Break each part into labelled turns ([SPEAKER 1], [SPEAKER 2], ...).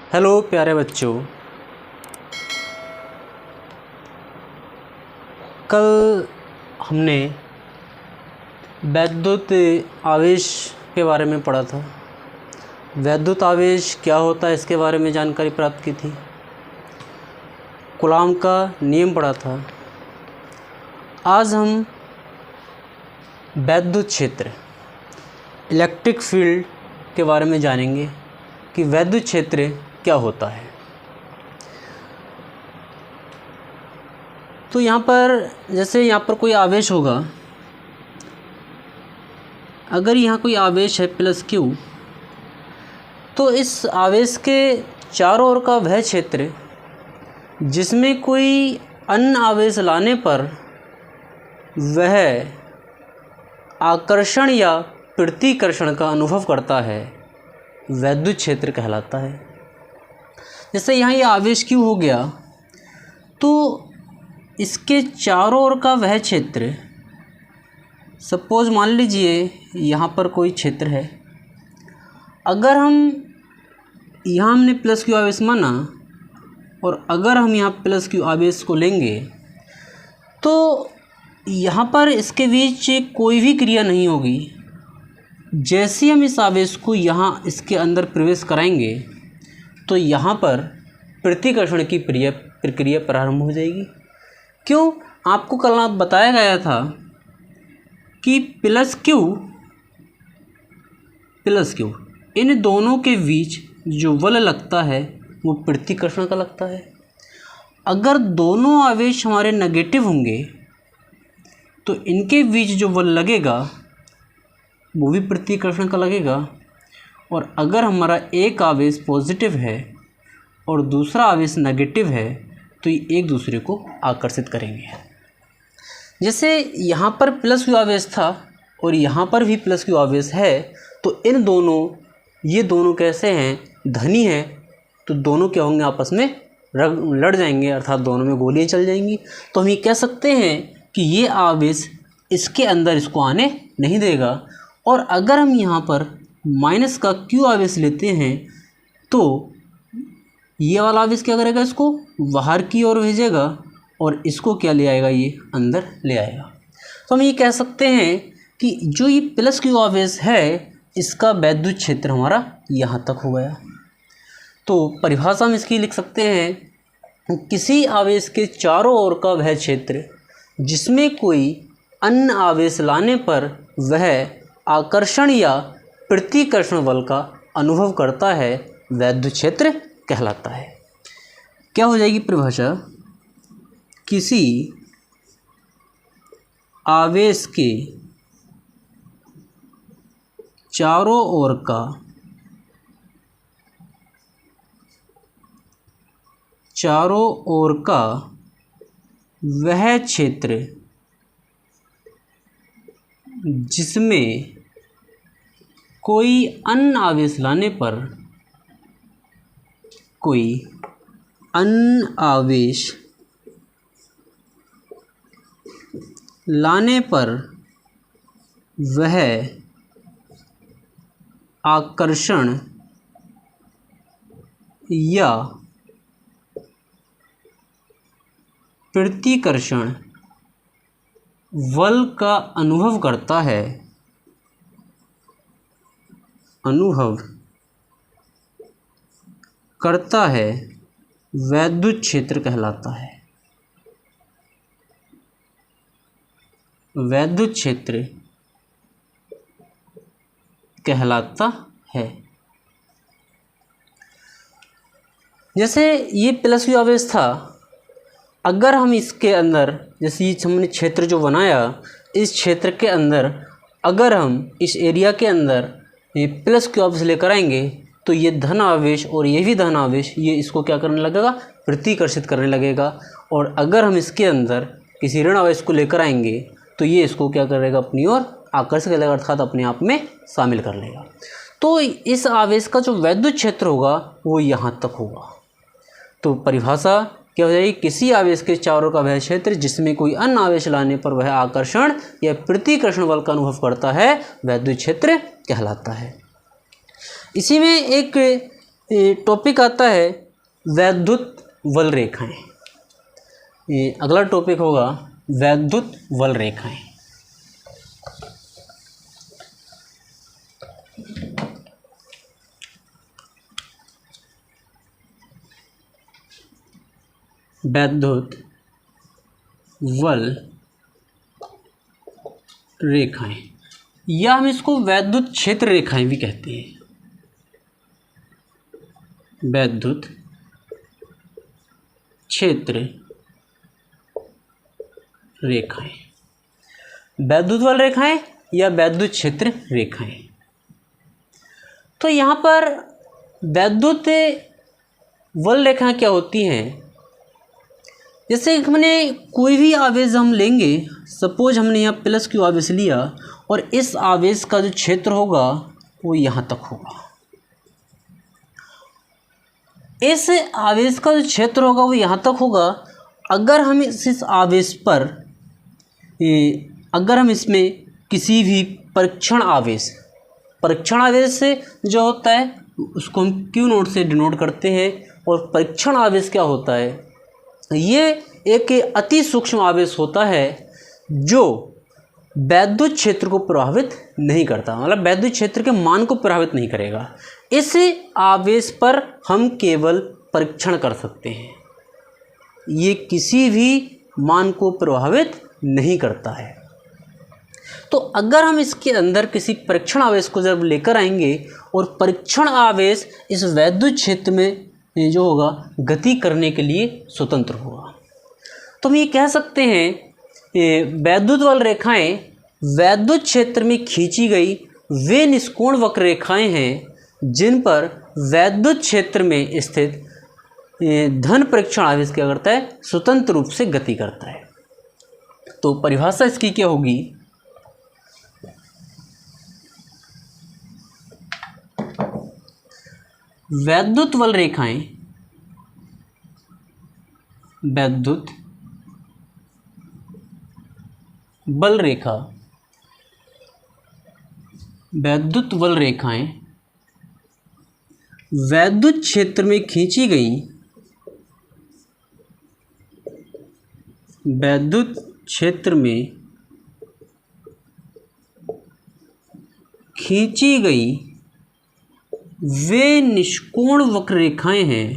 [SPEAKER 1] Hello प्यारे बच्चों, कल हमने वैद्युत आवेश के बारे में पढ़ा था। वैद्युत आवेश क्या होता है इसके बारे में जानकारी प्राप्त की थी। कूलॉम का नियम पढ़ा था। आज हम वैद्युत क्षेत्र इलेक्ट्रिक फील्ड के बारे में जानेंगे कि वैद्युत क्षेत्र क्या होता है। तो यहाँ पर कोई आवेश होगा। अगर यहाँ कोई आवेश है प्लस क्यू, तो इस आवेश के चारों ओर का वह क्षेत्र जिसमें कोई अन्य आवेश लाने पर वह आकर्षण या प्रतिकर्षण का अनुभव करता है, वैद्युत क्षेत्र कहलाता है। जैसे यहाँ ये आवेश क्यू हो गया, तो इसके चारों ओर का वह क्षेत्र, सपोज मान लीजिए यहाँ पर कोई क्षेत्र है। अगर यहाँ हमने प्लस क्यू आवेश माना और अगर हम यहाँ प्लस क्यू आवेश को लेंगे तो यहाँ पर इसके बीच कोई भी क्रिया नहीं होगी। जैसे ही हम इस आवेश को यहाँ इसके अंदर प्रवेश कराएंगे तो यहाँ पर प्रतिकर्षण की प्रक्रिया प्रारंभ हो जाएगी। क्यों? आपको कल बताया गया था कि प्लस क्यू इन दोनों के बीच जो बल लगता है वो प्रतिकर्षण का लगता है। अगर दोनों आवेश हमारे नेगेटिव होंगे तो इनके बीच जो बल लगेगा वो भी प्रतिकर्षण का लगेगा। और अगर हमारा एक आवेश पॉजिटिव है और दूसरा आवेश नेगेटिव है तो ये एक दूसरे को आकर्षित करेंगे। जैसे यहाँ पर प्लस क्यू आवेश था और यहाँ पर भी प्लस क्यू आवेश है, तो ये दोनों कैसे हैं? धनी हैं, तो दोनों क्या होंगे? आपस में लड़ जाएंगे, अर्थात दोनों में गोलियां चल जाएंगी। तो हम ये कह सकते हैं कि ये आवेश इसके अंदर इसको आने नहीं देगा। और अगर हम यहाँ पर माइनस का क्यू आवेश लेते हैं तो ये वाला आवेश क्या करेगा? इसको बाहर की ओर भेजेगा और इसको क्या ले आएगा? ये अंदर ले आएगा। तो हम ये कह सकते हैं कि जो ये प्लस क्यू आवेश है इसका वैद्युत क्षेत्र हमारा यहाँ तक हो गया। तो परिभाषा में इसकी लिख सकते हैं, किसी आवेश के चारों ओर का वह क्षेत्र जिसमें कोई अन्य आवेश लाने पर वह आकर्षण या प्रतिकर्षण बल का अनुभव करता है, वैद्युत क्षेत्र कहलाता है। क्या हो जाएगी परिभाषा? किसी आवेश के चारों ओर का वह क्षेत्र जिसमें कोई अन्य आवेश लाने पर वह आकर्षण या प्रतिकर्षण बल का अनुभव करता है, वैद्युत क्षेत्र कहलाता है। वैद्युत क्षेत्र कहलाता है। जैसे ये प्लस क्यू आवेश था, अगर हम इसके अंदर, जैसे ये हमने क्षेत्र जो बनाया, इस क्षेत्र के अंदर अगर हम इस एरिया के अंदर ये प्लस क्यू आवेश लेकर आएंगे तो ये धन आवेश और ये भी धन आवेश ये इसको क्या करने लगेगा? प्रतिकर्षित करने लगेगा। और अगर हम इसके अंदर किसी ऋण आवेश को लेकर आएंगे तो ये इसको क्या करेगा? अपनी ओर आकर्षित करेगा, अर्थात अपने आप में शामिल कर लेगा। तो इस आवेश का जो वैद्युत क्षेत्र होगा वो यहाँ तक होगा। तो परिभाषा क्या हो जाएगी? किसी आवेश के चारों का वह क्षेत्र जिसमें कोई अन्य आवेश लाने पर वह आकर्षण या प्रतिकर्षण बल का अनुभव करता है, वैद्युत क्षेत्र कहलाता है। इसी में एक ये टॉपिक आता है वैद्युत वल रेखाएं। ये अगला टॉपिक होगा वैद्युत वल रेखाएं। वैद्युत वल रेखाएं, या हम इसको वैद्युत क्षेत्र रेखाएं भी कहते हैं। वैद्युत क्षेत्र रेखाएं, वैद्युत वल रेखाएं या वैद्युत क्षेत्र रेखाएं। तो यहाँ पर वैद्युत वल रेखाएं क्या होती हैं? जैसे हमने कोई भी आवेश हम लेंगे, सपोज हमने यहाँ प्लस क्यू आवेश लिया और इस आवेश का जो क्षेत्र होगा वो यहाँ तक होगा। इस आवेश का जो क्षेत्र होगा वो यहाँ तक होगा। अगर हम इस आवेश पर अगर हम इसमें किसी भी परीक्षण आवेश से जो होता है उसको हम क्यू नोट से डिनोट करते हैं। और परीक्षण आवेश क्या होता है? ये एक अति सूक्ष्म आवेश होता है जो वैद्युत क्षेत्र को प्रभावित नहीं करता, मतलब वैद्युत क्षेत्र के मान को प्रभावित नहीं करेगा। इस आवेश पर हम केवल परीक्षण कर सकते हैं, ये किसी भी मान को प्रभावित नहीं करता है। तो अगर हम इसके अंदर किसी परीक्षण आवेश को जब लेकर आएंगे और परीक्षण आवेश इस वैद्युत क्षेत्र में जो होगा गति करने के लिए स्वतंत्र होगा, तो हम ये कह सकते हैं वैद्युत वल रेखाएं वैद्युत क्षेत्र में खींची गई वे निष्कोण वक्र रेखाएं हैं जिन पर वैद्युत क्षेत्र में स्थित धन परीक्षण आवेश क्या करता है? स्वतंत्र रूप से गति करता है। तो परिभाषा इसकी क्या होगी? वैद्युत वल रेखाएं वैद्युत बल रेखा वैद्युत वल रेखाएं वैद्युत क्षेत्र में खींची गई वैद्युत क्षेत्र में खींची गई वे निष्कोण वक्र रेखाएं हैं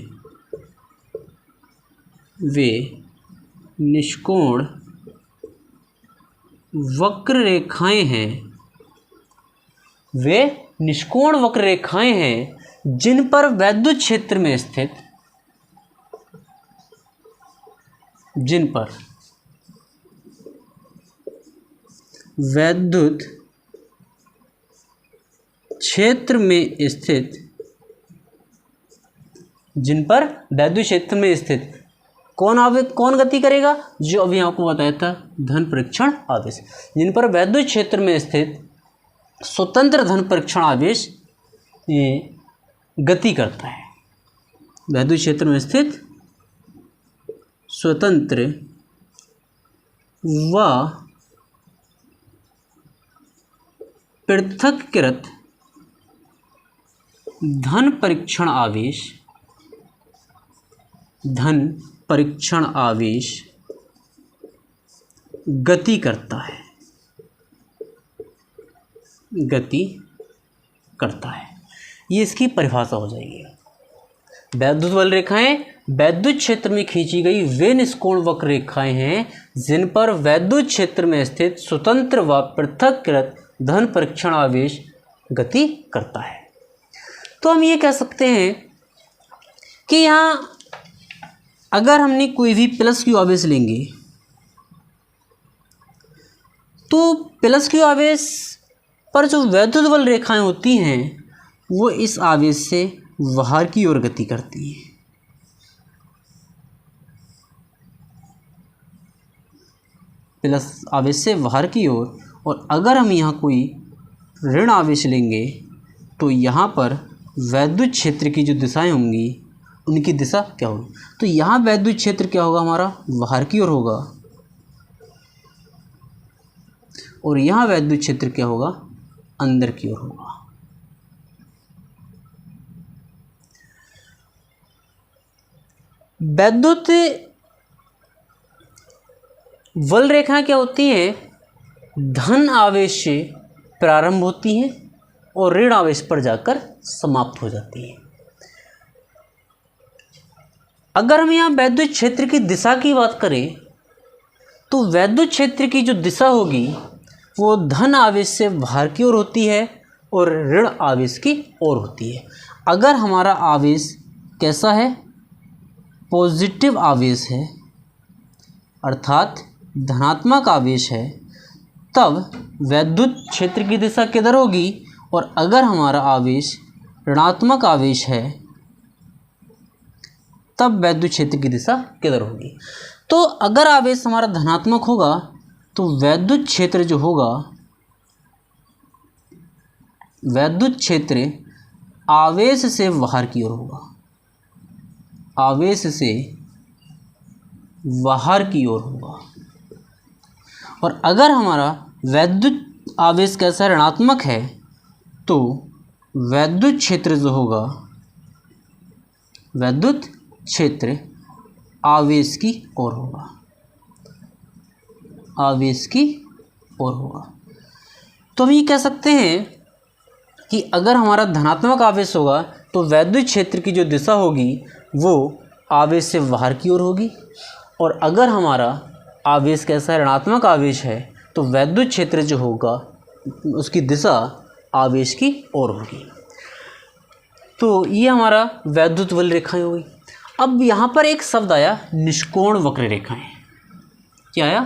[SPEAKER 1] वे निष्कोण वक्र रेखाएं हैं वे निष्कोण वक्र रेखाएं हैं जिन पर वैद्युत क्षेत्र में स्थित वैद्युत क्षेत्र में स्थित कौन गति करेगा? जो अभी आपको बताया था धन परीक्षण आवेश, जिन पर वैद्युत क्षेत्र में स्थित स्वतंत्र धन परीक्षण आवेश ये गति करता है। वैद्युत क्षेत्र में स्थित स्वतंत्र व पृथक्कृत धन परीक्षण आवेश गति करता है ये इसकी परिभाषा हो जाएगी। वैद्युत वल रेखाएं वैद्युत क्षेत्र में खींची गई वे निष्कोण वक्र रेखाएं हैं जिन पर वैद्युत क्षेत्र में स्थित स्वतंत्र व पृथक्कृत धन परीक्षण आवेश गति करता है। तो हम ये कह सकते हैं कि यहाँ अगर हमने कोई भी प्लस क्यू आवेश लेंगे तो प्लस क्यू आवेश पर जो वैद्युत वल रेखाएं होती हैं वो इस आवेश से बाहर की ओर गति करती हैं। प्लस आवेश से बाहर की ओर, और अगर हम यहाँ कोई ऋण आवेश लेंगे तो यहाँ पर वैद्युत क्षेत्र की जो दिशाएं होंगी उनकी दिशा क्या होगी? तो यहाँ वैद्युत क्षेत्र क्या होगा? हमारा बाहर की ओर होगा, और यहाँ वैद्युत क्षेत्र क्या होगा? अंदर की ओर होगा। वैद्युत वल रेखाएं क्या होती हैं? धन आवेश से प्रारंभ होती हैं और ऋण आवेश पर जाकर समाप्त हो जाती हैं। अगर हम यहाँ वैद्युत क्षेत्र की दिशा की बात करें तो वैद्युत क्षेत्र की जो दिशा होगी वो धन आवेश से बाहर की ओर होती है और ऋण आवेश की ओर होती है। अगर हमारा आवेश कैसा है? पॉजिटिव आवेश है, अर्थात धनात्मक आवेश है, तब वैद्युत क्षेत्र की दिशा किधर होगी? और अगर हमारा आवेश ऋणात्मक आवेश है तब वैद्युत क्षेत्र की दिशा किधर होगी? तो अगर आवेश हमारा धनात्मक होगा तो वैद्युत क्षेत्र जो होगा, वैद्युत क्षेत्र आवेश से बाहर की ओर होगा, आवेश से बाहर की ओर होगा। और अगर हमारा वैद्युत आवेश कैसा ऋणात्मक है तो वैद्युत क्षेत्र जो होगा, वैद्युत क्षेत्र आवेश की ओर होगा, आवेश की ओर होगा। तो हम ये कह सकते हैं कि अगर हमारा धनात्मक आवेश होगा तो वैद्युत क्षेत्र की जो दिशा होगी वो आवेश से बाहर की ओर होगी, और अगर हमारा आवेश कैसा ऋणात्मक आवेश है तो वैद्युत क्षेत्र जो होगा उसकी दिशा आवेश की ओर होगी। तो ये हमारा वैद्युत वल रेखाएं हो गई। अब यहाँ पर एक शब्द आया निष्कोण वक्र रेखाएं। क्या आया?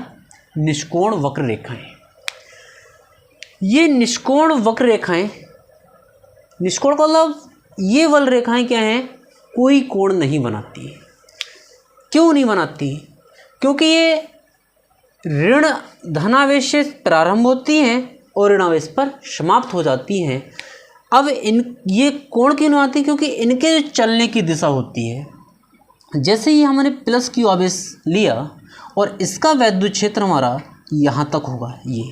[SPEAKER 1] निष्कोण वक्र रेखाएं। ये निष्कोण वक्र रेखाएं, निष्कोण का मतलब ये वल रेखाएं क्या हैं? कोई कोण नहीं बनाती है। क्यों नहीं बनाती? क्योंकि ये ऋण धनावेश से प्रारंभ होती हैं और ऋणावेश पर समाप्त हो जाती हैं। अब ये कोण क्यों नहीं आती? क्योंकि इनके जो चलने की दिशा होती है, जैसे ही हमने प्लस क्यू आवेश लिया और इसका वैद्युत क्षेत्र हमारा यहाँ तक होगा। ये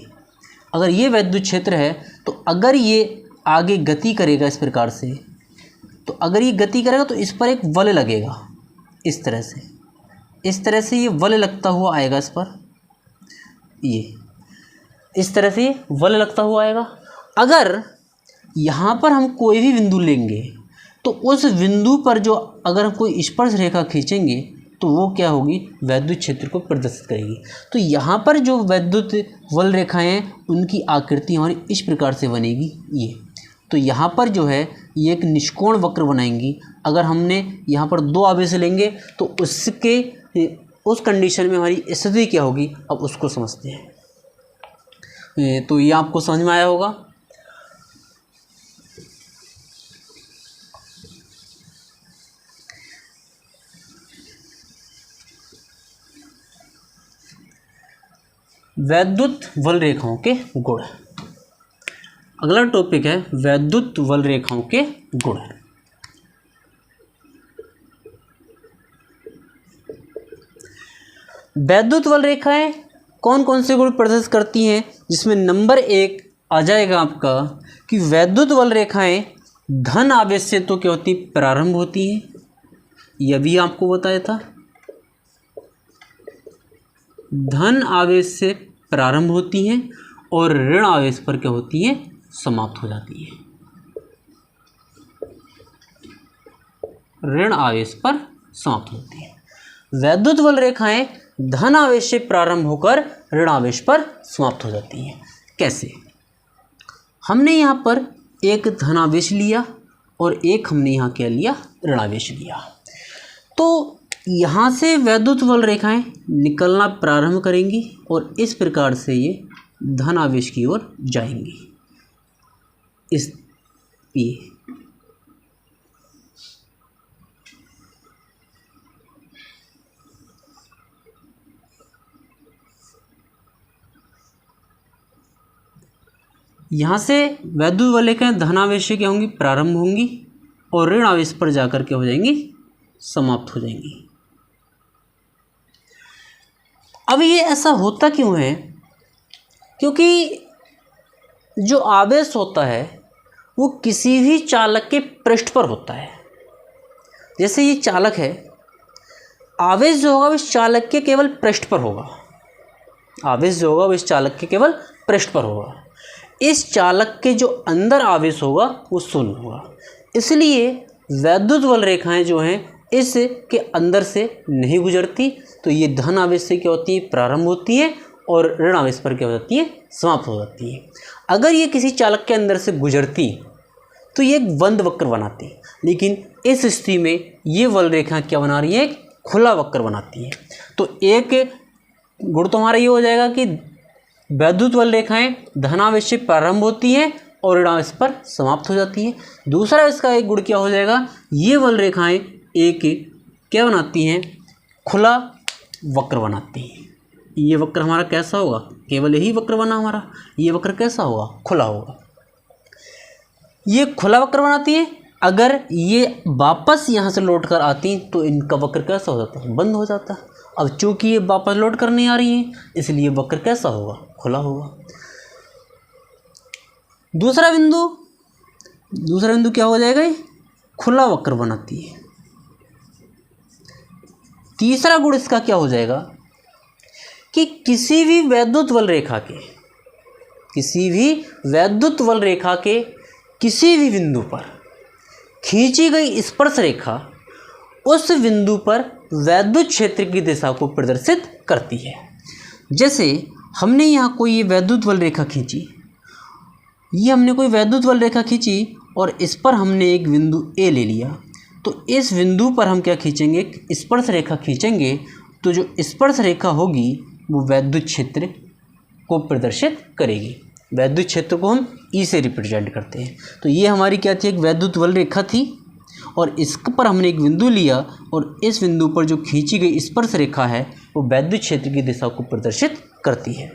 [SPEAKER 1] अगर ये वैद्युत क्षेत्र है तो अगर ये आगे गति करेगा इस प्रकार से, तो अगर ये गति करेगा तो इस पर एक बल लगेगा, इस तरह से ये बल लगता हुआ आएगा इस पर, ये इस तरह से बल लगता हुआ आएगा। अगर यहाँ पर हम कोई भी बिंदु लेंगे तो उस बिंदु पर जो अगर हम कोई स्पर्श रेखा खींचेंगे तो वो क्या होगी? वैद्युत क्षेत्र को प्रदर्शित करेगी। तो यहाँ पर जो वैद्युत वल रेखाएं हैं उनकी आकृति हमारी इस प्रकार से बनेगी। ये तो यहाँ पर जो है ये एक निष्कोण वक्र बनाएंगी। अगर हमने यहाँ पर दो आवेश लेंगे तो उसके उस कंडीशन में हमारी स्थिति क्या होगी, अब उसको समझते हैं। तो ये आपको समझ में आया होगा। वैद्युत वल रेखाओं के गुण। अगला टॉपिक है वैद्युत वल रेखाओं के गुण। वैद्युत वल रेखाएं कौन कौन से गुण प्रदर्शित करती हैं? जिसमें नंबर 1 आ जाएगा आपका कि वैद्युत वल रेखाएं धन आवेश से तो क्या होती? प्रारंभ होती हैं। यह भी आपको बताया था, धन आवेश से प्रारंभ होती हैं और ऋण आवेश पर क्या होती हैं? समाप्त हो जाती है। ऋण आवेश पर समाप्त होती है। वैद्युत वल रेखाएं धन आवेश से प्रारंभ होकर ऋण आवेश पर समाप्त हो जाती हैं। कैसे? हमने यहाँ पर एक धनावेश लिया और एक हमने यहाँ क्या लिया? ऋणावेश लिया। तो यहाँ से वैद्युत वल रेखाएं निकलना प्रारंभ करेंगी और इस प्रकार से ये धन आवेश की ओर जाएंगी। ये यहाँ से वैद्युत वल रेखाएं धनावेश से क्या होंगी? प्रारंभ होंगी और ऋण आवेश पर जाकर क्या हो जाएंगी? समाप्त हो जाएंगी। अब ये ऐसा होता क्यों है? क्योंकि जो आवेश होता है वो किसी भी चालक के पृष्ठ पर होता है। जैसे ये चालक है, आवेश जो होगा वो इस चालक के केवल पृष्ठ पर होगा। आवेश जो होगा वो इस चालक के केवल पृष्ठ पर होगा। इस चालक के जो अंदर आवेश होगा वो शून्य होगा। इसलिए वैद्युत वल रेखाएं जो हैं इसके अंदर से नहीं गुजरती। तो ये धन आवेश से क्या होती है, प्रारंभ होती है, और ऋण आवेश पर क्या हो जाती है, समाप्त हो जाती है। अगर ये किसी चालक के अंदर से गुजरती तो ये एक बंद वक्र बनाती, लेकिन इस स्थिति में ये वल रेखा क्या बना रही है, एक खुला वक्र बनाती है। तो एक गुण तो हमारा ये हो जाएगा कि वैद्युत वल रेखाएं धनावेश से प्रारंभ होती हैं और ऋणावेश पर समाप्त हो जाती है। दूसरा इसका एक गुण क्या हो जाएगा, ये वल रेखाएं एक क्या बनाती हैं, खुला वक्र बनाती हैं। ये वक्र हमारा कैसा होगा, केवल यही वक्र बना हमारा, ये वक्र कैसा होगा, खुला होगा। ये खुला वक्र बनाती है। अगर ये वापस यहाँ से लौट कर आती तो इनका वक्र कैसा हो जाता है, बंद हो जाता। अब चूंकि ये वापस लौट कर नहीं आ रही है इसलिए वक्र कैसा होगा, खुला होगा। दूसरा बिंदु क्या हो जाएगा, ये खुला वक्र बनाती है। तीसरा गुण इसका क्या हो जाएगा कि किसी भी वैद्युत वल रेखा के किसी भी बिंदु पर खींची गई स्पर्श रेखा उस बिंदु पर वैद्युत क्षेत्र की दिशा को प्रदर्शित करती है। जैसे हमने यहाँ कोई ये वैद्युत वल रेखा खींची, और इस पर हमने एक बिंदु ए ले लिया। तो इस बिंदु पर हम क्या खींचेंगे, एक स्पर्श रेखा खींचेंगे। तो जो स्पर्श रेखा होगी वो वैद्युत क्षेत्र को प्रदर्शित करेगी। वैद्युत क्षेत्र को हम ई से रिप्रेजेंट करते हैं। तो ये हमारी क्या थी, एक वैद्युत वल रेखा थी, और इस पर हमने एक बिंदु लिया, और इस बिंदु पर जो खींची गई स्पर्श रेखा है वो वैद्युत क्षेत्र की दिशा को प्रदर्शित करती है।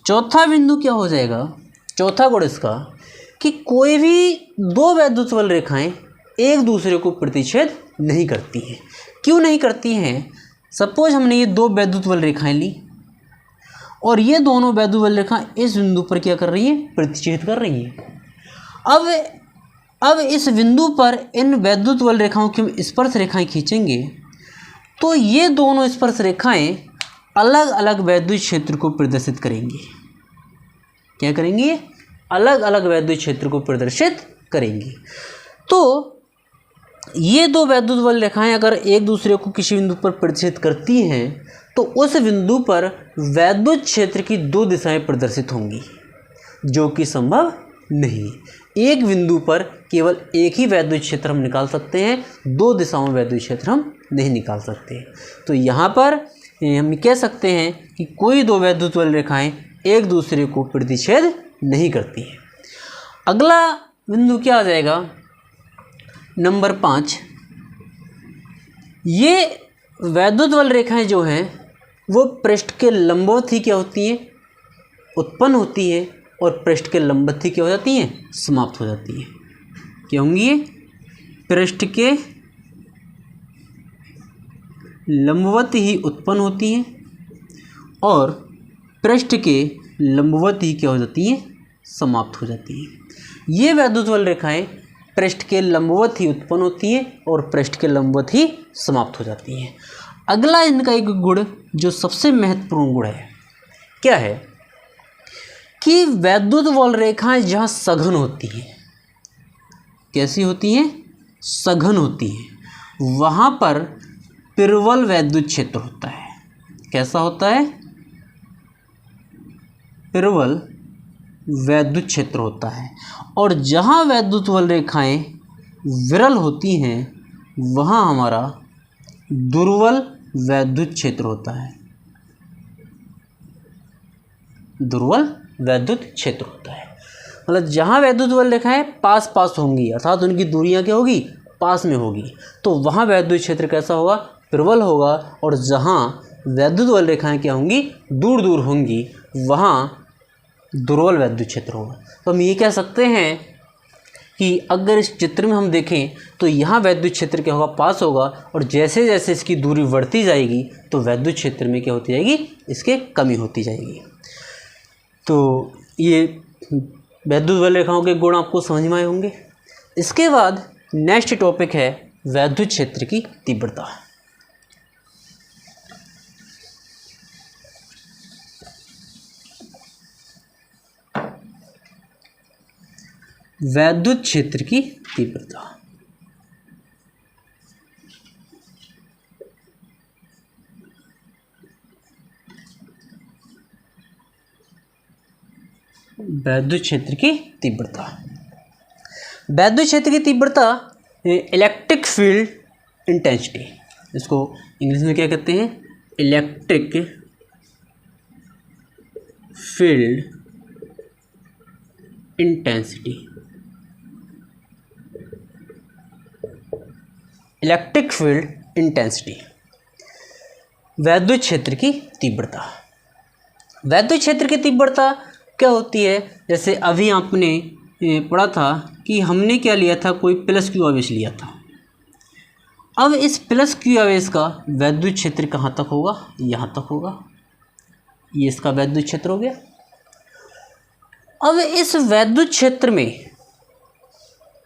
[SPEAKER 1] चौथा बिंदु क्या हो जाएगा, चौथा गुण इसका कि कोई भी दो वैद्युत वल रेखाएं एक दूसरे को प्रतिच्छेद नहीं करती हैं। क्यों नहीं करती हैं, सपोज हमने ये दो वैद्युत वल रेखाएं ली और ये दोनों वैद्युत वल रेखाएं इस बिंदु पर क्या कर रही हैं, प्रतिच्छेद कर रही हैं। अब इस बिंदु पर इन वैद्युत वल रेखाओं की हम स्पर्श रेखाएं खींचेंगे तो ये दोनों स्पर्श रेखाएं अलग अलग वैद्युत क्षेत्र को प्रदर्शित करेंगी। क्या करेंगी, अलग अलग वैद्युत क्षेत्र को प्रदर्शित करेंगी। तो ये दो वैद्युत वल रेखाएं अगर एक दूसरे को किसी बिंदु पर प्रतिच्छेद करती हैं तो उस बिंदु पर वैद्युत क्षेत्र की दो दिशाएं प्रदर्शित होंगी, जो कि संभव नहीं है। एक बिंदु पर केवल एक ही वैद्युत क्षेत्र हम निकाल सकते हैं, दो दिशाओं में वैद्युत क्षेत्र हम नहीं निकाल सकते। तो यहाँ पर हम कह सकते हैं कि कोई दो वैद्युत वल रेखाएं एक दूसरे को प्रतिच्छेद नहीं करती हैं। अगला बिंदु क्या आ जाएगा, नंबर 5। ये वैद्युत वल रेखाएं जो हैं वो पृष्ठ के लंबवत ही क्या होती हैं, उत्पन्न होती हैं, और पृष्ठ के लंबवत ही क्या हो जाती हैं, समाप्त हो जाती हैं। क्या होंगी ये, पृष्ठ के लंबवत ही उत्पन्न होती हैं और पृष्ठ के लंबवत ही क्या हो जाती हैं, समाप्त हो जाती हैं। ये वैद्युत वल रेखाएं पृष्ठ के लंबवत ही उत्पन्न होती हैं और पृष्ठ के लंबवत ही समाप्त हो जाती हैं। अगला इनका एक गुण जो सबसे महत्वपूर्ण गुण है, क्या है कि वैद्युत वल रेखाएं जहाँ सघन होती हैं, कैसी होती हैं, सघन होती हैं, वहाँ पर प्रबल वैद्युत क्षेत्र होता है। कैसा होता है, प्रबल वैद्युत क्षेत्र होता है। और जहाँ वैद्युत वल रेखाएं विरल होती हैं वहाँ हमारा दुर्बल वैद्युत क्षेत्र होता है। दुर्बल वैद्युत क्षेत्र होता है, मतलब जहाँ वैद्युत वल रेखाएं पास पास होंगी, अर्थात उनकी दूरियाँ क्या होगी, पास में होगी, तो वहाँ वैद्युत क्षेत्र कैसा होगा, प्रबल होगा। और जहाँ वैद्युत वल रेखाएं क्या होंगी, दूर दूर होंगी, वहाँ दुर्बल वैद्युत क्षेत्र होगा। तो हम ये कह सकते हैं कि अगर इस चित्र में हम देखें तो यहाँ वैद्युत क्षेत्र क्या होगा, पास होगा, और जैसे जैसे इसकी दूरी बढ़ती जाएगी तो वैद्युत क्षेत्र में क्या होती जाएगी, इसके कमी होती जाएगी। तो ये वैद्युत वल रेखाओं के गुण आपको समझ में आए होंगे। इसके बाद नेक्स्ट टॉपिक है वैद्युत क्षेत्र की तीव्रता। वैद्युत क्षेत्र की तीव्रता। वैद्युत क्षेत्र की तीव्रता। वैद्युत क्षेत्र की तीव्रता इलेक्ट्रिक फील्ड इंटेंसिटी, इसको इंग्लिश में क्या कहते हैं, electric field intensity. Electric field intensity, वैद्युत क्षेत्र की तीव्रता। वैद्युत क्षेत्र की तीव्रता क्या होती है, जैसे अभी आपने पढ़ा था कि हमने क्या लिया था, कोई प्लस क्यू आवेश लिया था। अब इस प्लस क्यू आवेश का वैद्युत क्षेत्र कहाँ तक होगा, यहाँ तक होगा, ये इसका वैद्युत क्षेत्र हो गया। अब इस वैद्युत क्षेत्र में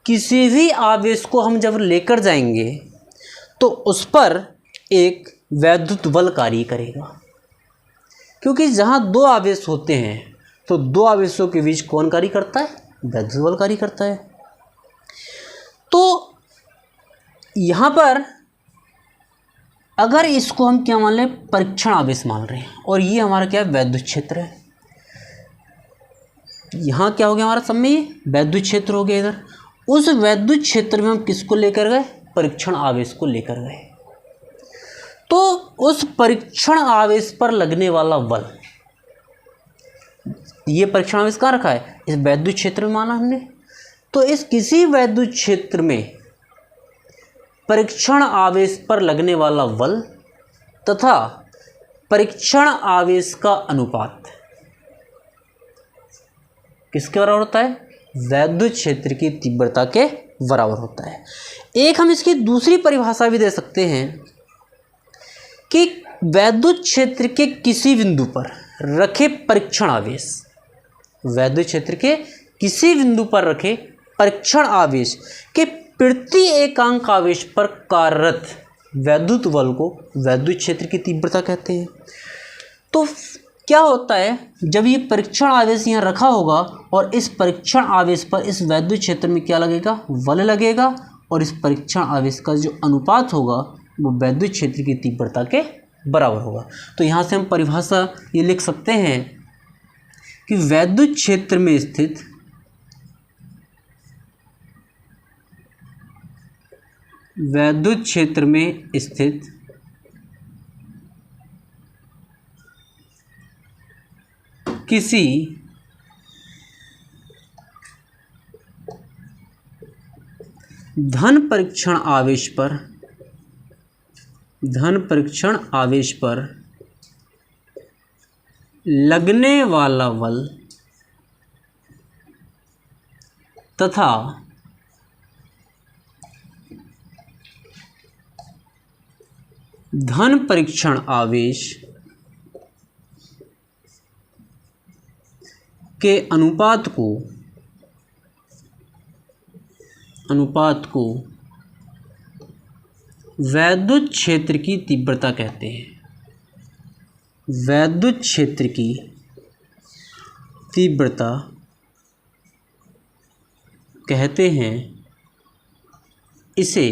[SPEAKER 1] किसी भी आवेश को हम जब लेकर जाएंगे तो उस पर एक वैद्युत बल कार्य करेगा, क्योंकि जहाँ दो आवेश होते हैं तो दो आवेशों के बीच कौन कार्य करता है, वैद्युत बल कार्य करता है। तो यहाँ पर अगर इसको हम क्या मान लें, परीक्षण आवेश मान रहे हैं, और ये हमारा क्या है, वैद्युत क्षेत्र है। यहाँ क्या हो गया हमारा सब में, ये वैद्युत क्षेत्र हो गया। इधर उस वैद्युत क्षेत्र में हम किसको लेकर गए, परीक्षण आवेश को लेकर गए। तो उस परीक्षण आवेश पर लगने वाला बल, ये परीक्षण आवेश कहाँ रखा है, इस वैद्युत क्षेत्र में माना हमने। तो इस किसी वैद्युत क्षेत्र में परीक्षण आवेश पर लगने वाला बल तथा परीक्षण आवेश का अनुपात किसके बराबर होता है, वैद्युत क्षेत्र की तीव्रता के बराबर होता है। एक हम इसकी दूसरी परिभाषा भी दे सकते हैं कि वैद्युत क्षेत्र के किसी बिंदु पर रखे परीक्षण आवेश, वैद्युत क्षेत्र के किसी बिंदु पर रखे परीक्षण आवेश के प्रति एकांक आवेश पर कार्यरत वैद्युत बल को वैद्युत क्षेत्र की तीव्रता कहते हैं। तो क्या होता है, जब ये परीक्षण आवेश यहाँ रखा होगा और इस परीक्षण आवेश पर इस वैद्युत क्षेत्र में क्या लगेगा, बल लगेगा, और इस परीक्षण आवेश का जो अनुपात होगा वो वैद्युत क्षेत्र की तीव्रता के बराबर होगा। तो यहाँ से हम परिभाषा ये लिख सकते हैं कि वैद्युत क्षेत्र में स्थित किसी धन परीक्षण आवेश पर लगने वाला बल तथा धन परीक्षण आवेश के अनुपात को वैद्युत क्षेत्र की तीव्रता कहते हैं। वैद्युत क्षेत्र की तीव्रता कहते हैं। इसे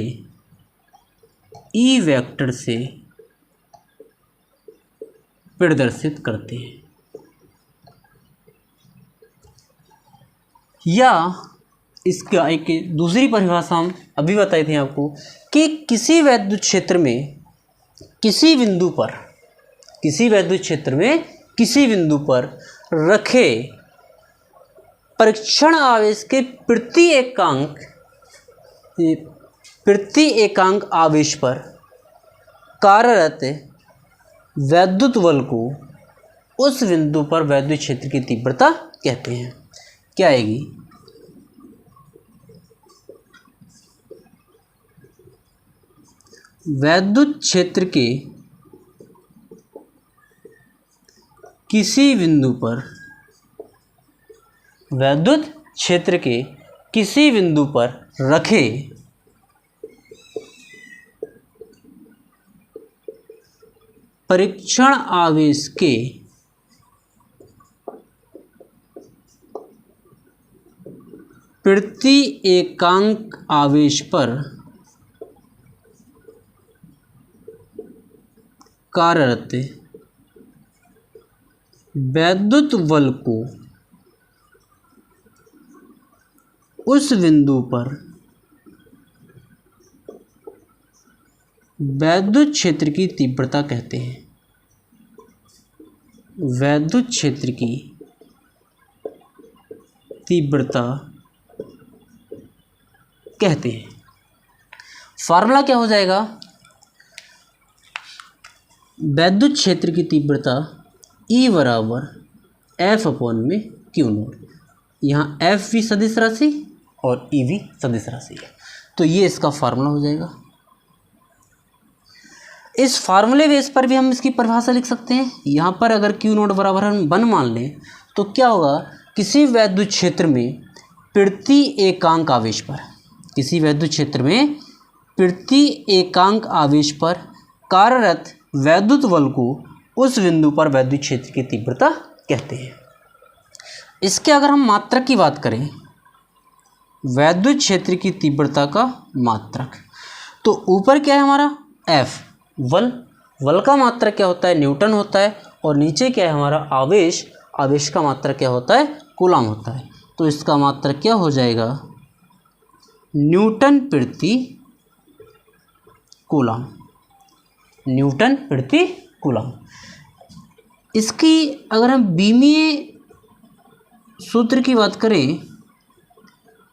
[SPEAKER 1] ई वेक्टर से प्रदर्शित करते हैं, या इसका एक दूसरी परिभाषा हम अभी बताई थी आपको कि किसी वैद्युत क्षेत्र में किसी बिंदु पर रखे परीक्षण आवेश के प्रति एकांक आवेश पर कार्यरत वैद्युत बल को उस बिंदु पर वैद्युत क्षेत्र की तीव्रता कहते हैं। क्या आएगी, वैद्युत क्षेत्र के किसी बिंदु पर रखे परीक्षण आवेश के प्रति एकांक आवेश पर कार्यरत वैद्युत बल को उस बिंदु पर वैद्युत क्षेत्र की तीव्रता कहते हैं। वैद्युत क्षेत्र की तीव्रता कहते हैं। फार्मूला क्या हो जाएगा? वैद्युत क्षेत्र की तीव्रता E बराबर F अपॉन में Q नॉट। यहाँ F भी सदिश राशि और E भी सदिश राशि है, तो ये इसका फार्मूला हो जाएगा। इस फार्मूले बेस पर भी हम इसकी परिभाषा लिख सकते हैं। यहाँ पर अगर Q नॉट बराबर हम 1 मान लें तो क्या होगा? किसी वैद्युत क्षेत्र में प्रति एकांक आवेश पर, किसी वैद्युत क्षेत्र में प्रति एकांक आवेश पर कार्यरत वैद्युत बल को उस बिंदु पर वैद्युत क्षेत्र की तीव्रता कहते हैं। इसके अगर हम मात्रक की बात करें, वैद्युत क्षेत्र की तीव्रता का मात्रक, तो ऊपर क्या है हमारा? F बल का मात्रक क्या होता है? न्यूटन होता है। और नीचे क्या है हमारा? आवेश का मात्रक क्या होता है? कूलम होता है। तो इसका मात्रक क्या हो जाएगा? न्यूटन प्रति कूलम। न्यूटन प्रति कूलम। इसकी अगर हम बीमीय सूत्र की बात करें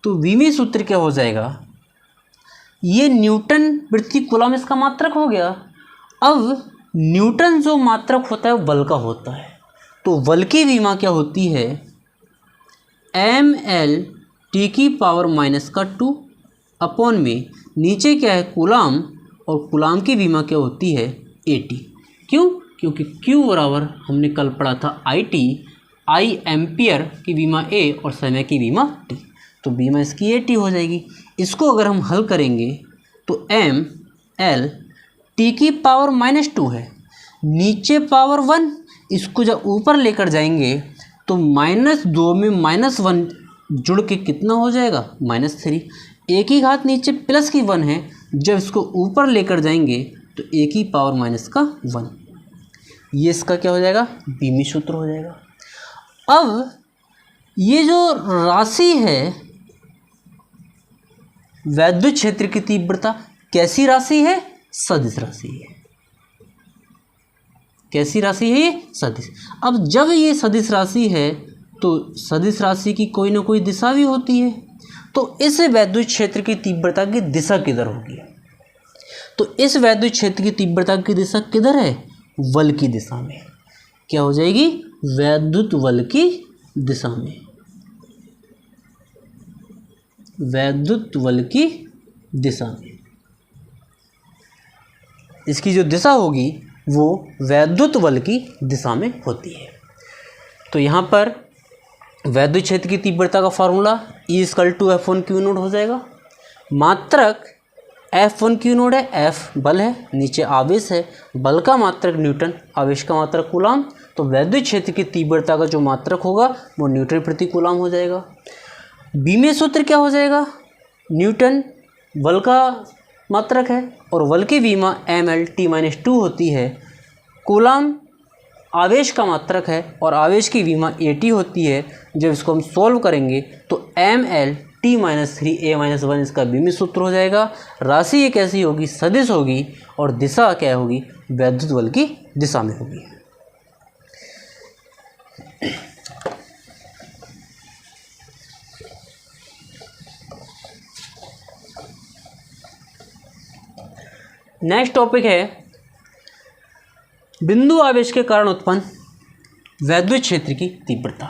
[SPEAKER 1] तो बीमीय सूत्र क्या हो जाएगा? ये न्यूटन प्रति कूलम इसका मात्रक हो गया। अब न्यूटन जो मात्रक होता है वो बल का होता है, तो बल की विमा क्या होती है? mL (10⁻⁻2 अपॉन में नीचे क्या है? कूलम, और कूलम की विमा क्या होती है? AT। क्यों? क्योंकि Q बराबर हमने कल पढ़ा था IT, I एम्पियर की विमा A और समय की विमा T, तो विमा इसकी AT हो जाएगी। इसको अगर हम हल करेंगे तो mL (10⁻⁻2 है, नीचे पावर 1, इसको जब ऊपर लेकर जाएंगे तो -2 में -1 जुड़ के कितना हो जाएगा? -3। एक ही घात नीचे प्लस की 1 है, जब इसको ऊपर लेकर जाएंगे तो एक ही पावर माइनस का 1। ये इसका क्या हो जाएगा? बीमी सूत्र हो जाएगा। अब ये जो राशि है वैद्युत क्षेत्र की तीव्रता, कैसी राशि है? सदिश राशि है। कैसी राशि है ये? सदिश। अब जब ये सदिश राशि है तो सदिश राशि की कोई ना कोई दिशा भी होती है, तो इस वैद्युत क्षेत्र की तीव्रता की दिशा किधर होगी? तो इस वैद्युत क्षेत्र की तीव्रता की दिशा किधर है? बल की दिशा में। क्या हो जाएगी? वैद्युत बल की दिशा में। वैद्युत बल की दिशा में इसकी जो दिशा होगी वो वैद्युत बल की दिशा में होती है। तो यहाँ पर वैद्युत क्षेत्र की तीव्रता का फॉर्मूला E = F1Q0 हो जाएगा। मात्रक F1Q0 है, F बल है, नीचे आवेश है, बल का मात्रक न्यूटन, आवेश का मात्रक कूलम, तो वैद्युत क्षेत्र की तीव्रता का जो मात्रक होगा वो न्यूटन प्रति कूलम हो जाएगा। बीमीय सूत्र क्या हो जाएगा? न्यूटन बल का मात्रक है और बल की विमा mL(T-2 होती है। कूलम आवेश का मात्रक है और आवेश की विमा AT होती है। जब इसको हम सॉल्व करेंगे तो mL(T-3A-1) इसका बीमीय सूत्र हो जाएगा। राशि ये कैसी होगी? सदिश होगी, और दिशा क्या होगी? वैद्युत बल की दिशा में होगी। नेक्स्ट टॉपिक है बिंदु आवेश के कारण उत्पन्न वैद्युत क्षेत्र की तीव्रता।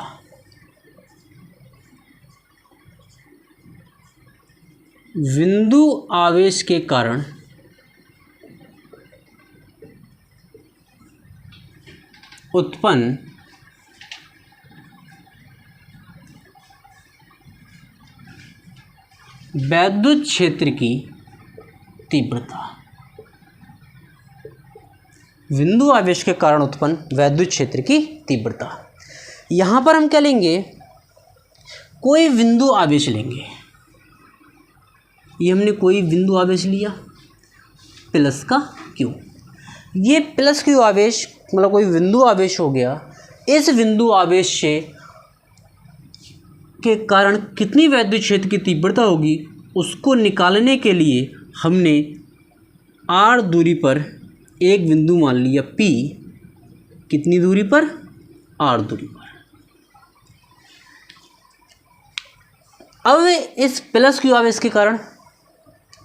[SPEAKER 1] बिंदु आवेश के कारण उत्पन्न वैद्युत क्षेत्र की तीव्रता। बिंदु आवेश के कारण उत्पन्न वैद्युत क्षेत्र की तीव्रता। यहाँ पर हम क्या लेंगे, कोई बिंदु आवेश लेंगे। ये हमने कोई बिंदु आवेश लिया प्लस का क्यू, ये प्लस क्यू आवेश मतलब कोई बिंदु आवेश हो गया। इस बिंदु आवेश से के कारण कितनी वैद्युत क्षेत्र की तीव्रता होगी उसको निकालने के लिए हमने r दूरी पर एक बिंदु मान लिया P। कितनी दूरी पर, r दूरी पर। अब इस प्लस क्यू आवेश के कारण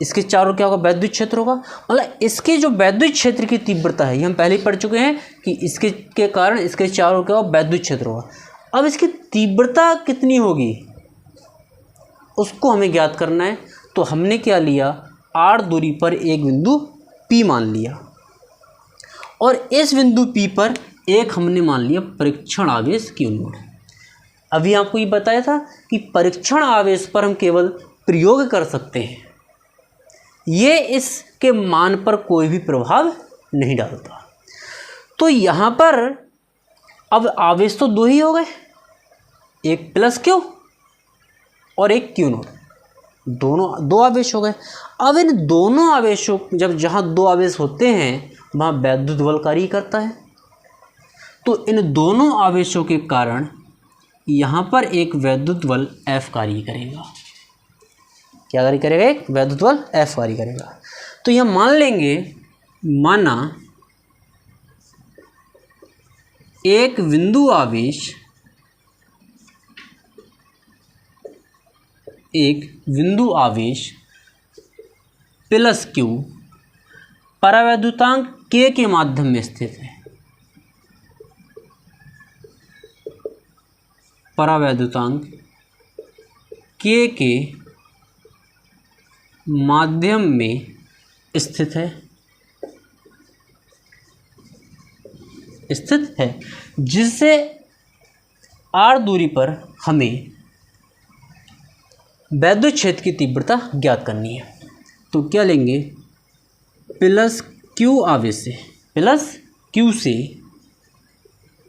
[SPEAKER 1] इसके चारों क्या होगा, वैद्युत क्षेत्र होगा। मतलब इसके जो वैद्युत क्षेत्र की तीव्रता है, ये हम पहले ही पढ़ चुके हैं कि इसके के कारण इसके चारों क्या होगा, वैद्युत क्षेत्र होगा। अब इसकी तीव्रता कितनी होगी उसको हमें ज्ञात करना है। तो हमने क्या लिया, r दूरी पर एक बिंदु P मान लिया और इस बिंदु P पर एक हमने मान लिया परीक्षण आवेश Q नोड। अभी आपको ये बताया था कि परीक्षण आवेश पर हम केवल प्रयोग कर सकते हैं, ये इसके मान पर कोई भी प्रभाव नहीं डालता। तो यहाँ पर अब आवेश तो दो ही हो गए, एक प्लस क्यू और एक क्यू नोड, दोनों दो आवेश हो गए। अब इन दोनों आवेशों, जब जहाँ दो आवेश होते हैं वहाँ वैद्युत बल कार्य करता है। तो इन दोनों आवेशों के कारण यहाँ पर एक वैद्युत बल F कार्य करेगा। क्या कार्य करेगा, एक वैद्युत बल F कार्य करेगा। तो यह मान लेंगे, माना एक बिंदु आवेश, एक बिंदु आवेश प्लस क्यू परावैद्युतांक K के माध्यम में स्थित है। परावैद्युतांक K के माध्यम में स्थित है, जिससे r दूरी पर हमें वैद्युत क्षेत्र की तीव्रता ज्ञात करनी है। तो क्या लेंगे, प्लस क्यू आवेश से, प्लस क्यू से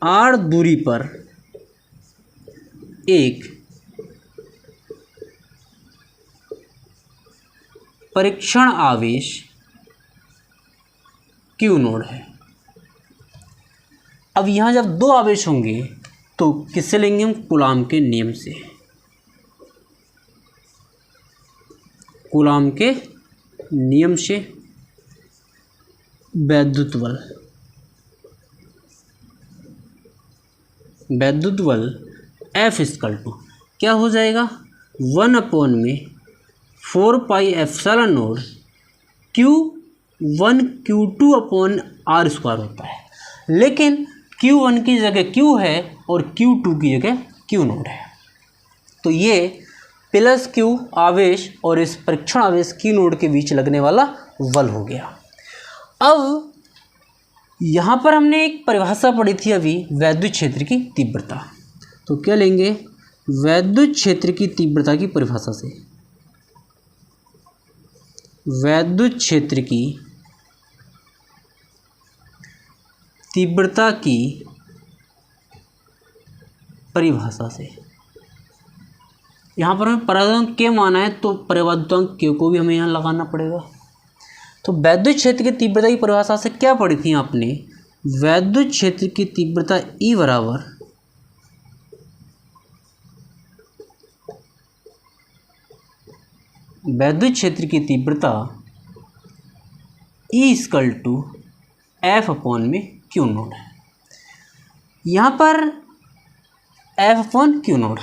[SPEAKER 1] r दूरी पर एक परीक्षण आवेश Q नोड है। अब यहाँ जब दो आवेश होंगे तो किससे लेंगे हम, कूलाम के नियम से। कूलाम के नियम से वैद्युत बल F इक्वल टू क्या हो जाएगा, 1/4 pi epsilon node Q1 Q2 upon R square होता है। लेकिन Q1 की जगह Q है और Q2 की जगह Q नोड है। तो ये प्लस Q आवेश और इस परीक्षण आवेश Q नोड के बीच लगने वाला बल हो गया। अब यहाँ पर हमने एक परिभाषा पढ़ी थी अभी, वैद्युत क्षेत्र की तीव्रता। तो क्या लेंगे, वैद्युत क्षेत्र की तीव्रता की परिभाषा से, वैद्युत क्षेत्र की तीव्रता की परिभाषा से, यहाँ पर हमें परावैद्युतांक K माना है तो परावैद्युतांक K को भी हमें यहाँ लगाना पड़ेगा। तो वैद्युत क्षेत्र की तीव्रता की परिभाषा से क्या पढ़ी थी आपने, वैद्युत क्षेत्र की तीव्रता E बराबर वैद्युत क्षेत्र की तीव्रता E equal to F upon में Q नोड है। यहाँ पर F upon Q nought,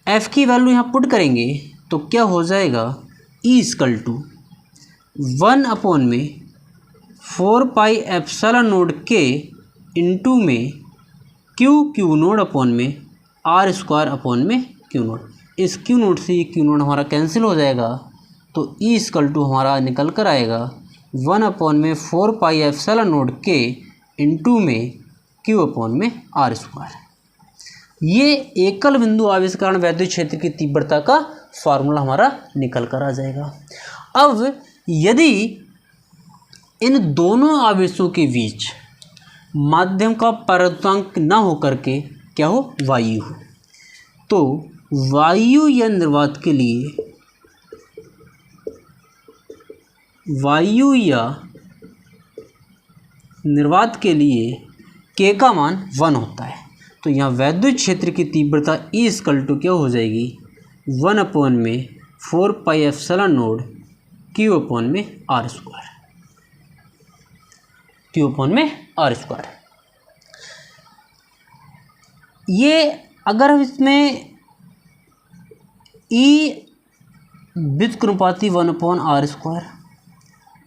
[SPEAKER 1] F की वैल्यू यहाँ पुट करेंगे तो क्या हो जाएगा, E equal to 1/4 pi epsilon nought K into में Q नोड अपॉन में R स्क्वायर अपॉन में Q नोड। इस Q नोड से ये Q नोड हमारा कैंसिल हो जाएगा, तो E इक्वल टू हमारा निकल कर आएगा 1/4 pi epsilon nought K into में Q अपॉन में R स्क्वायर। ये एकल बिंदु आवेश के कारण वैद्युत क्षेत्र की तीव्रता का फार्मूला हमारा निकल कर आ जाएगा। अब यदि इन दोनों आवेशों के बीच माध्यम का परावर्तनांक ना हो करके क्या हो, वायु हो। तो वायु या निर्वात के लिए, वायु या निर्वात के लिए K का मान 1 होता है। तो यहाँ वैद्युत क्षेत्र की तीव्रता E = क्या हो जाएगी, 1/4πε0 Q/r², Q/r²। ये अगर हम इसमें E व्युत्क्रमानुपाती 1/r²,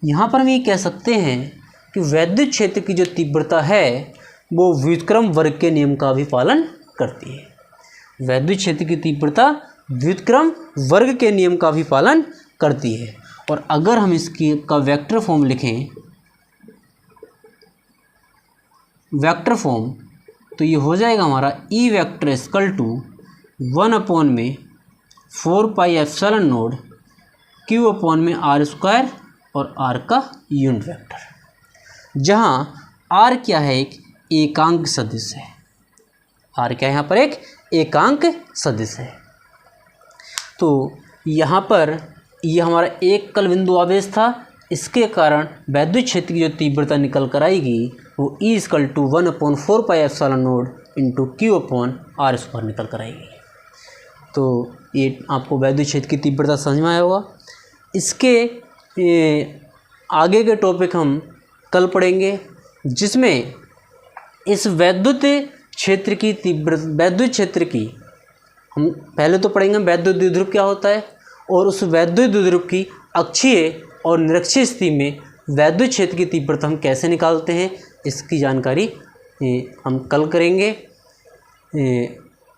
[SPEAKER 1] यहाँ पर हम ये कह सकते हैं कि वैद्युत क्षेत्र की जो तीव्रता है वो व्युत्क्रम वर्ग के नियम का भी पालन करती है। वैद्युत क्षेत्र की तीव्रता व्युत्क्रम वर्ग के नियम का भी पालन करती है। और अगर हम इसकी का वेक्टर फॉर्म लिखें, वेक्टर फॉर्म, तो ये हो जाएगा हमारा E वेक्टर = 1/4πε0 Q/r² और r का यूनिट वेक्टर, जहाँ r क्या है, एक एकांक सदिश है। r क्या है यहाँ पर, एक एकांक सदिश है। तो यहाँ पर ये हमारा एक कल बिंदु आवेश था, इसके कारण वैद्युत क्षेत्र की जो तीव्रता निकल कर आएगी वो E = 1/4πε0 Q/r² निकल कर आएगी। तो ये आपको वैद्युत क्षेत्र की तीव्रता समझ में आया होगा। इसके आगे के टॉपिक हम कल पढ़ेंगे, जिसमें इस वैद्युत क्षेत्र की वैद्युत क्षेत्र की हम पहले तो पढ़ेंगे वैद्युत द्विध्रुव क्या होता है, और उस वैद्युत द्विध्रुव की अक्षीय और निरक्षीय स्थिति में वैद्युत क्षेत्र की तीव्रता हम कैसे निकालते हैं, इसकी जानकारी हम कल करेंगे।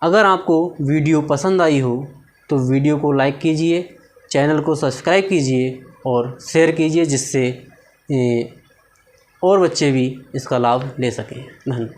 [SPEAKER 1] अगर आपको वीडियो पसंद आई हो तो वीडियो को लाइक कीजिए, चैनल को सब्सक्राइब कीजिए और शेयर कीजिए, जिससे और बच्चे भी इसका लाभ ले सकें। धन्यवाद।